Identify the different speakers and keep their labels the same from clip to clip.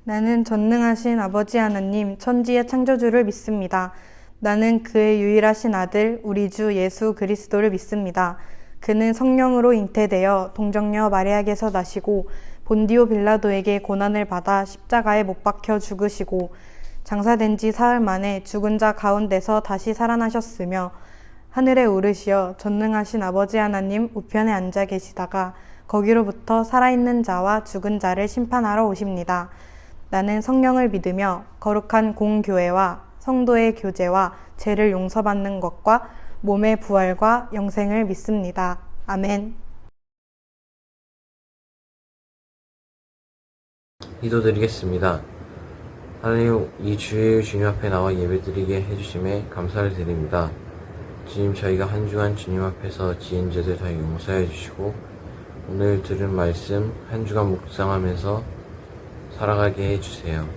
Speaker 1: 나는 전능하신 아버지 하나님, 천지의 창조주를 믿습니다. 나는 그의 유일하신 아들, 우리 주 예수 그리스도를 믿습니다. 그는 성령으로 잉태되어 동정녀 마리아에게서 나시고 본디오 빌라도에게 고난을 받아 십자가에 못 박혀 죽으시고 장사된 지 사흘 만에 죽은 자 가운데서 다시 살아나셨으며 하늘에 오르시어 전능하신 아버지 하나님 우편에 앉아 계시다가 거기로부터 살아있는 자와 죽은 자를 심판하러 오십니다. 나는 성령을 믿으며 거룩한 공교회와 성도의 교제와 죄를 용서받는 것과 몸의 부활과 영생을 믿습니다. 아멘.
Speaker 2: 기도드리겠습니다. 하나님, 이 주일 주님 앞에 나와 예배드리게 해주심에 감사를 드립니다. 주님, 저희가 한 주간 주님 앞에서 지은 죄들 다 용서해 주시고 오늘 들은 말씀 한 주간 묵상하면서 살아가게 해주세요.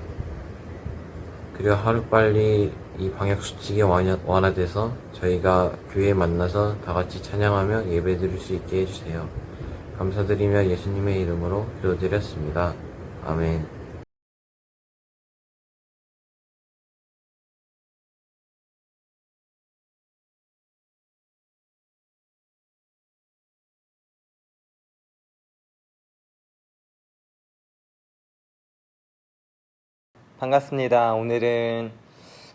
Speaker 2: 그리고 하루빨리 이 방역수칙이 완화돼서 저희가 교회에 만나서 다같이 찬양하며 예배드릴 수 있게 해주세요. 감사드리며 예수님의 이름으로 기도드렸습니다. 아멘.
Speaker 3: 반갑습니다. 오늘은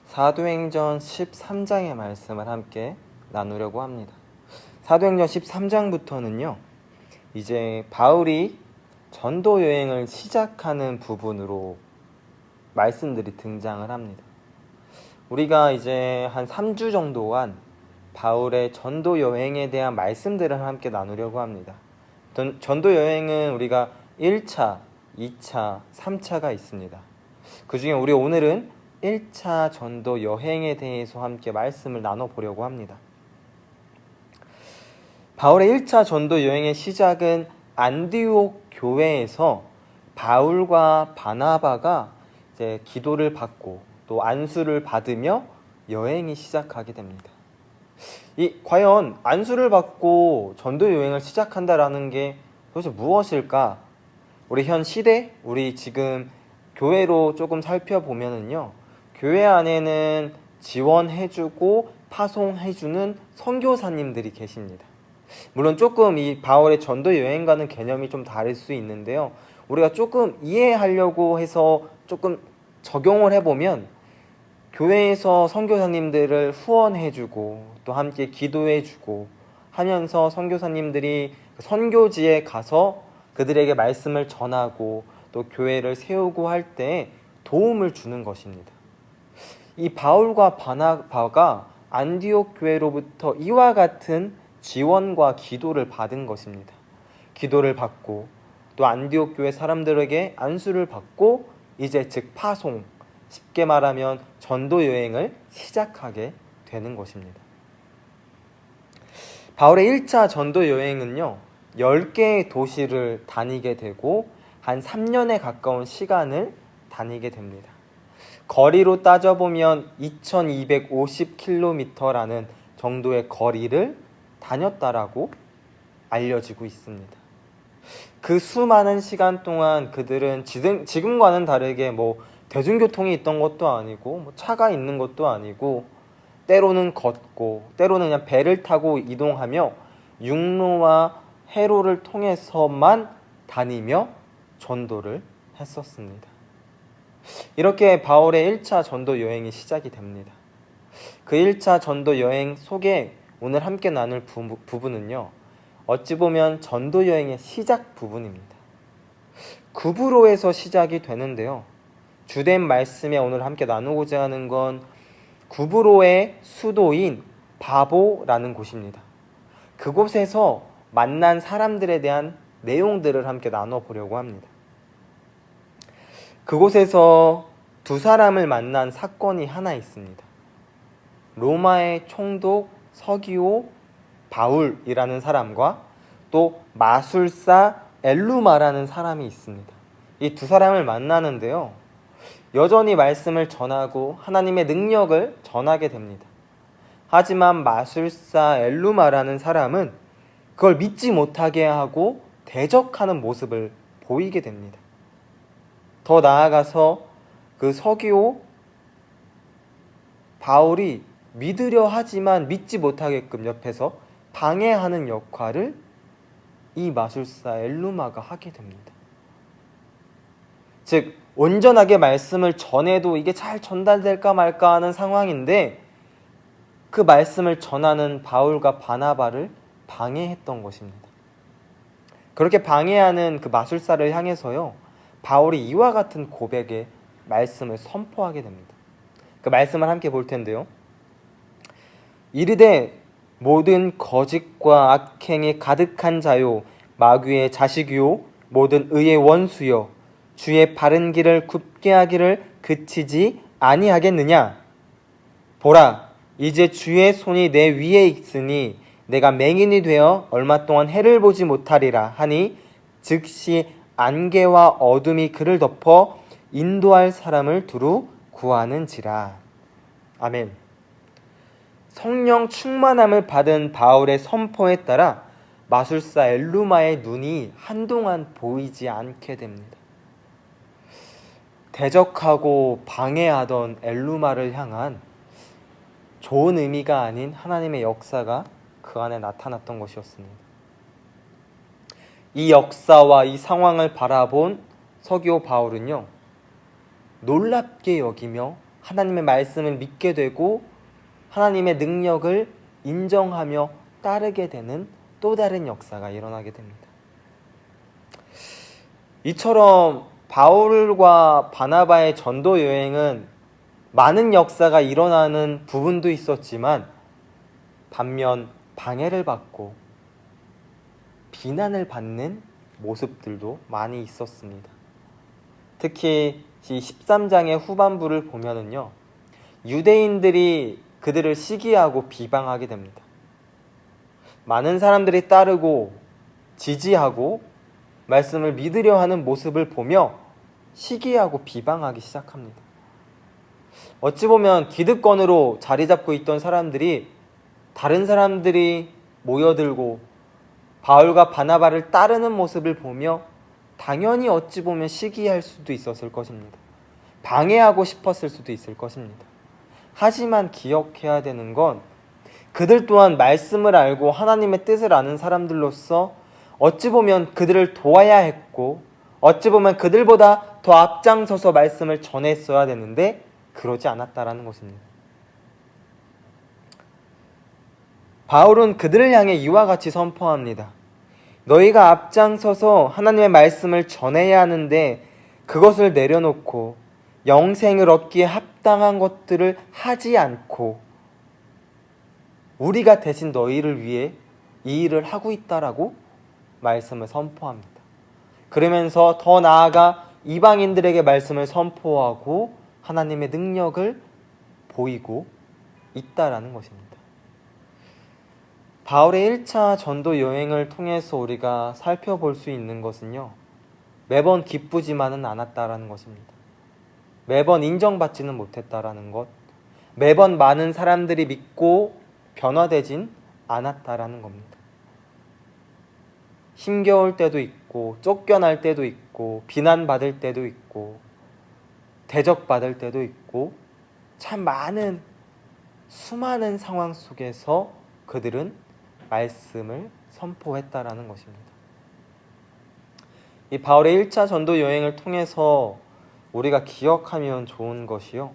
Speaker 3: 사도행전 13장의 말씀을 함께 나누려고 합니다. 사도행전 13장부터는요, 이제 바울이 전도 여행을 시작하는 부분으로 말씀들이 등장을 합니다. 우리가 이제 한 3주 정도간 바울의 전도 여행에 대한 말씀들을 함께 나누려고 합니다. 전도 여행은 우리가 1차, 2차, 3차가 있습니다. 그 중에 우리 오늘은 1차 전도 여행에 대해서 함께 말씀을 나눠보려고 합니다. 바울의 1차 전도 여행의 시작은 안디옥 교회에서 바울과 바나바가 이제 기도를 받고 또 안수를 받으며 여행이 시작하게 됩니다. 과연 안수를 받고 전도 여행을 시작한다라는 게 도대체 무엇일까? 우리 현 시대, 우리 지금 교회로 조금 살펴보면은요, 교회 안에는 지원해주고 파송해주는 선교사님들이 계십니다. 물론 조금 이 바울의 전도 여행과는 개념이 좀 다를 수 있는데요, 우리가 조금 이해하려고 해서 조금 적용을 해보면 교회에서 선교사님들을 후원해주고 또 함께 기도해주고 하면서 선교사님들이 선교지에 가서 그들에게 말씀을 전하고 또 교회를 세우고 할 때 도움을 주는 것입니다. 이 바울과 바나바가 안디옥 교회로부터 이와 같은 지원과 기도를 받은 것입니다. 기도를 받고 또 안디옥 교회 사람들에게 안수를 받고 이제 즉 파송, 쉽게 말하면 전도 여행을 시작하게 되는 것입니다. 바울의 1차 전도 여행은요, 10개의 도시를 다니게 되고 한 3년에 가까운 시간을 다니게 됩니다. 거리로 따져보면 2250km라는 정도의 거리를 다녔다라고 알려지고 있습니다. 그 수많은 시간 동안 그들은 지금과는 다르게 대중교통이 있던 것도 아니고 차가 있는 것도 아니고 때로는 걷고 때로는 그냥 배를 타고 이동하며 육로와 해로를 통해서만 다니며 전도를 했었습니다. 이렇게 바울의 1차 전도 여행이 시작이 됩니다. 그 1차 전도 여행 속에 오늘 함께 나눌 부분은요, 어찌 보면 전도 여행의 시작 부분입니다. 구브로에서 시작이 되는데요, 주된 말씀에 오늘 함께 나누고자 하는 건 구브로의 수도인 바보라는 곳입니다. 그곳에서 만난 사람들에 대한 내용들을 함께 나눠보려고 합니다. 그곳에서 두 사람을 만난 사건이 하나 있습니다. 로마의 총독 서기오 바울이라는 사람과 또 마술사 엘루마라는 사람이 있습니다. 이 두 사람을 만나는데요, 여전히 말씀을 전하고 하나님의 능력을 전하게 됩니다. 하지만 마술사 엘루마라는 사람은 그걸 믿지 못하게 하고 대적하는 모습을 보이게 됩니다. 더 나아가서 그 서기오 바울이 믿으려 하지만 믿지 못하게끔 옆에서 방해하는 역할을 이 마술사 엘루마가 하게 됩니다. 즉 온전하게 말씀을 전해도 이게 잘 전달될까 말까 하는 상황인데 그 말씀을 전하는 바울과 바나바를 방해했던 것입니다. 그렇게 방해하는 그 마술사를 향해서요, 바울이 이와 같은 고백의 말씀을 선포하게 됩니다. 그 말씀을 함께 볼 텐데요. 이르되 모든 거짓과 악행이 가득한 자요, 마귀의 자식이요, 모든 의의 원수요, 주의 바른 길을 굽게 하기를 그치지 아니하겠느냐? 보라, 이제 주의 손이 내 위에 있으니 내가 맹인이 되어 얼마 동안 해를 보지 못하리라 하니 즉시 안개와 어둠이 그를 덮어 인도할 사람을 두루 구하는지라. 아멘. 성령 충만함을 받은 바울의 선포에 따라 마술사 엘루마의 눈이 한동안 보이지 않게 됩니다. 대적하고 방해하던 엘루마를 향한 좋은 의미가 아닌 하나님의 역사가 그 안에 나타났던 것이었습니다. 이 역사와 이 상황을 바라본 서기오 바울은요, 놀랍게 여기며 하나님의 말씀을 믿게 되고 하나님의 능력을 인정하며 따르게 되는 또 다른 역사가 일어나게 됩니다. 이처럼 바울과 바나바의 전도 여행은 많은 역사가 일어나는 부분도 있었지만 반면 방해를 받고 비난을 받는 모습들도 많이 있었습니다. 특히 13장의 후반부를 보면은요, 유대인들이 그들을 시기하고 비방하게 됩니다. 많은 사람들이 따르고 지지하고 말씀을 믿으려 하는 모습을 보며 시기하고 비방하기 시작합니다. 어찌 보면 기득권으로 자리 잡고 있던 사람들이 다른 사람들이 모여들고 바울과 바나바를 따르는 모습을 보며 당연히 어찌 보면 시기할 수도 있었을 것입니다. 방해하고 싶었을 수도 있을 것입니다. 하지만 기억해야 되는 건 그들 또한 말씀을 알고 하나님의 뜻을 아는 사람들로서 어찌 보면 그들을 도와야 했고 어찌 보면 그들보다 더 앞장서서 말씀을 전했어야 되는데 그러지 않았다라는 것입니다. 바울은 그들을 향해 이와 같이 선포합니다. 너희가 앞장서서 하나님의 말씀을 전해야 하는데 그것을 내려놓고 영생을 얻기에 합당한 것들을 하지 않고 우리가 대신 너희를 위해 이 일을 하고 있다라고 말씀을 선포합니다. 그러면서 더 나아가 이방인들에게 말씀을 선포하고 하나님의 능력을 보이고 있다라는 것입니다. 바울의 1차 전도 여행을 통해서 우리가 살펴볼 수 있는 것은요, 매번 기쁘지만은 않았다라는 것입니다. 매번 인정받지는 못했다라는 것, 매번 많은 사람들이 믿고 변화되진 않았다라는 겁니다. 힘겨울 때도 있고 쫓겨날 때도 있고 비난받을 때도 있고 대적받을 때도 있고 참 많은 수많은 상황 속에서 그들은 말씀을 선포했다라는 것입니다. 이 바울의 1차 전도 여행을 통해서 우리가 기억하면 좋은 것이요,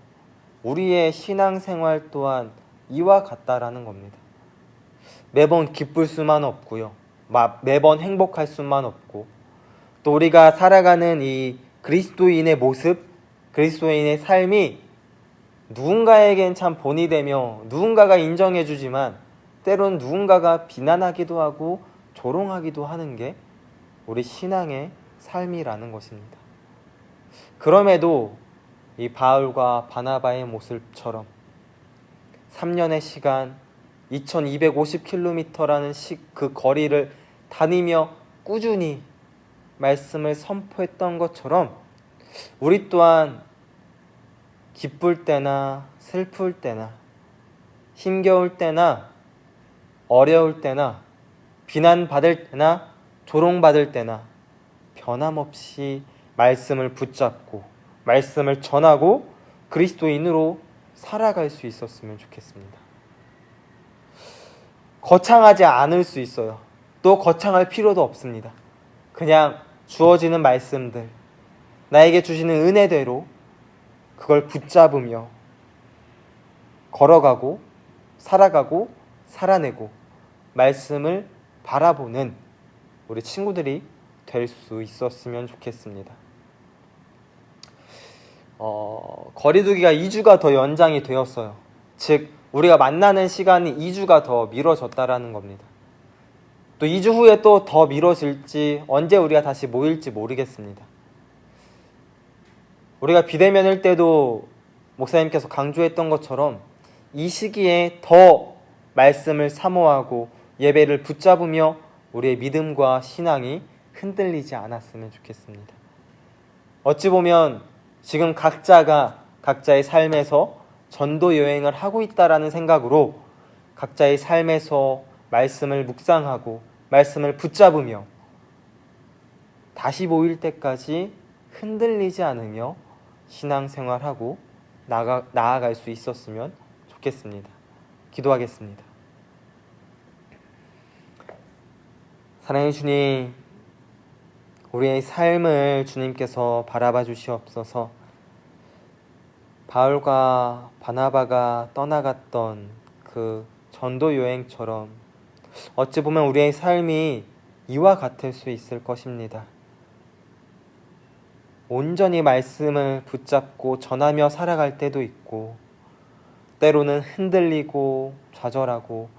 Speaker 3: 우리의 신앙생활 또한 이와 같다라는 겁니다. 매번 기쁠 수만 없고요, 매번 행복할 수만 없고, 또 우리가 살아가는 이 그리스도인의 모습, 그리스도인의 삶이 누군가에겐 참 본이 되며 누군가가 인정해주지만 때론 누군가가 비난하기도 하고 조롱하기도 하는 게 우리 신앙의 삶이라는 것입니다. 그럼에도 이 바울과 바나바의 모습처럼 3년의 시간 2250km라는 그 거리를 다니며 꾸준히 말씀을 선포했던 것처럼 우리 또한 기쁠 때나 슬플 때나 힘겨울 때나 어려울 때나 비난받을 때나 조롱받을 때나 변함없이 말씀을 붙잡고 말씀을 전하고 그리스도인으로 살아갈 수 있었으면 좋겠습니다. 거창하지 않을 수 있어요. 또 거창할 필요도 없습니다. 그냥 주어지는 말씀들, 나에게 주시는 은혜대로 그걸 붙잡으며 걸어가고 살아가고 살아내고 말씀을 바라보는 우리 친구들이 될 수 있었으면 좋겠습니다. 거리두기가 2주가 더 연장이 되었어요. 즉 우리가 만나는 시간이 2주가 더 미뤄졌다라는 겁니다. 또 2주 후에 또 더 미뤄질지 언제 우리가 다시 모일지 모르겠습니다. 우리가 비대면일 때도 목사님께서 강조했던 것처럼 이 시기에 더 말씀을 사모하고 예배를 붙잡으며 우리의 믿음과 신앙이 흔들리지 않았으면 좋겠습니다. 어찌 보면 지금 각자가 각자의 삶에서 전도 여행을 하고 있다라는 생각으로 각자의 삶에서 말씀을 묵상하고 말씀을 붙잡으며 다시 모일 때까지 흔들리지 않으며 신앙생활하고 나아갈 수 있었으면 좋겠습니다. 기도하겠습니다. 사랑하는 주님, 우리의 삶을 주님께서 바라봐 주시옵소서. 바울과 바나바가 떠나갔던 그 전도 여행처럼 어찌 보면 우리의 삶이 이와 같을 수 있을 것입니다. 온전히 말씀을 붙잡고 전하며 살아갈 때도 있고 때로는 흔들리고 좌절하고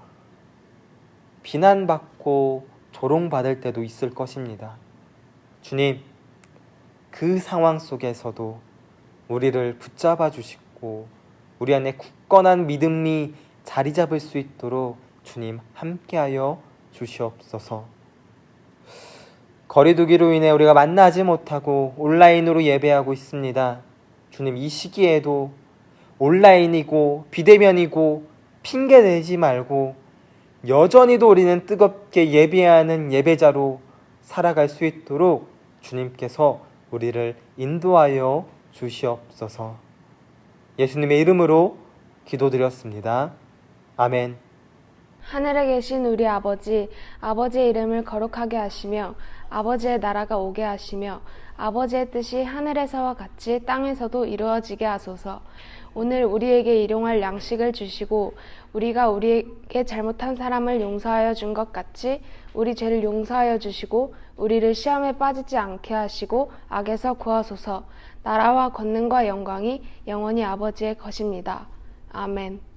Speaker 3: 비난받고 조롱받을 때도 있을 것입니다. 주님, 그 상황 속에서도 우리를 붙잡아 주시고 우리 안에 굳건한 믿음이 자리 잡을 수 있도록 주님 함께하여 주시옵소서. 거리두기로 인해 우리가 만나지 못하고 온라인으로 예배하고 있습니다. 주님, 이 시기에도 온라인이고 비대면이고 핑계대지 말고 여전히도 우리는 뜨겁게 예배하는 예배자로 살아갈 수 있도록 주님께서 우리를 인도하여 주시옵소서. 예수님의 이름으로 기도드렸습니다. 아멘.
Speaker 4: 하늘에 계신 우리 아버지, 아버지의 이름을 거룩하게 하시며 아버지의 나라가 오게 하시며 아버지의 뜻이 하늘에서와 같이 땅에서도 이루어지게 하소서. 오늘 우리에게 일용할 양식을 주시고 우리가 우리에게 잘못한 사람을 용서하여 준 것 같이 우리 죄를 용서하여 주시고 우리를 시험에 빠지지 않게 하시고 악에서 구하소서. 나라와 권능과 영광이 영원히 아버지의 것입니다. 아멘.